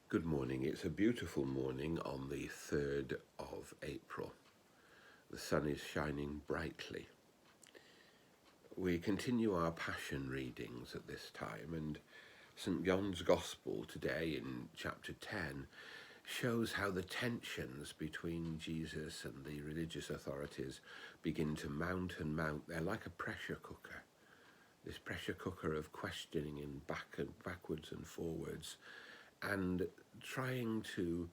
Good morning. It's a beautiful morning on the 3rd of April. The sun is shining brightly. We continue our Passion readings at this time, and St. John's Gospel today in chapter 10 shows how the tensions between Jesus and the religious authorities begin to mount and mount. They're like a pressure cooker. This pressure cooker of questioning in backwards and forwards, and Jesus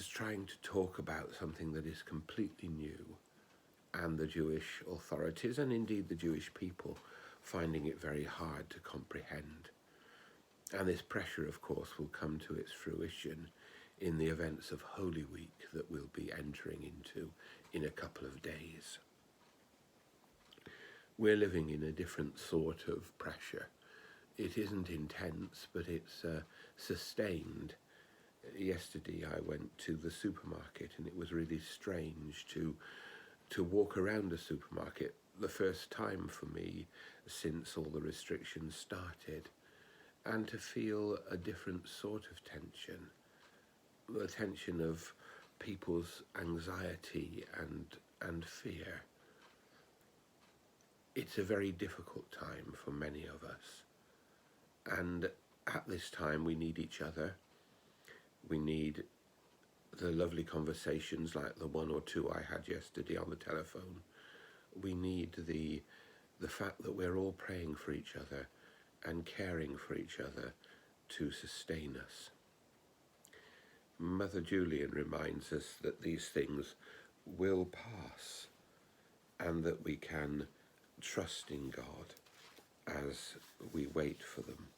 trying to talk about something that is completely new, and the Jewish authorities and indeed the Jewish people finding it very hard to comprehend. And this pressure, of course, will come to its fruition in the events of Holy Week that we'll be entering into in a couple of days. We're living in a different sort of pressure. It isn't intense, but it's sustained. Yesterday I went to the supermarket, and it was really strange to walk around a supermarket, the first time for me since all the restrictions started, and to feel a different sort of tension, the tension of people's anxiety and fear. It's a very difficult time for many of us, and at this time we need each other. We need the lovely conversations like the one or two I had yesterday on the telephone. We need the fact that we're all praying for each other and caring for each other to sustain us. Mother Julian reminds us that these things will pass, and that we can trust in God as we wait for them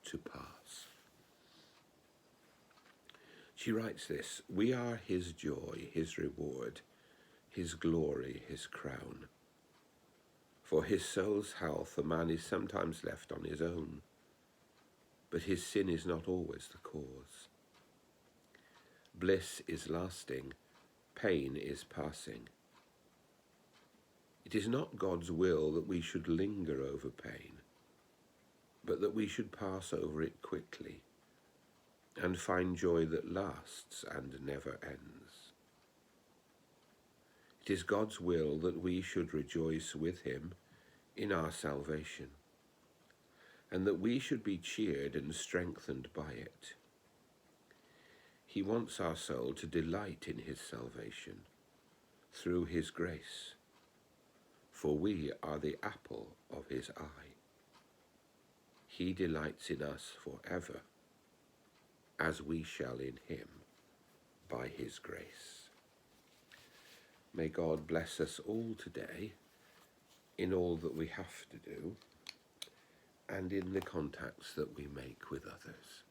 to pass. She writes this: "We are his joy, his reward, his glory, his crown. For his soul's health, a man is sometimes left on his own, but his sin is not always the cause. Bliss is lasting, pain is passing. It is not God's will that we should linger over pain, but that we should pass over it quickly and find joy that lasts and never ends. It is God's will that we should rejoice with him in our salvation, and that we should be cheered and strengthened by it. He wants our soul to delight in his salvation through his grace, for we are the apple of his eye. He delights in us forever, as we shall in him by his grace." May God bless us all today in all that we have to do and in the contacts that we make with others.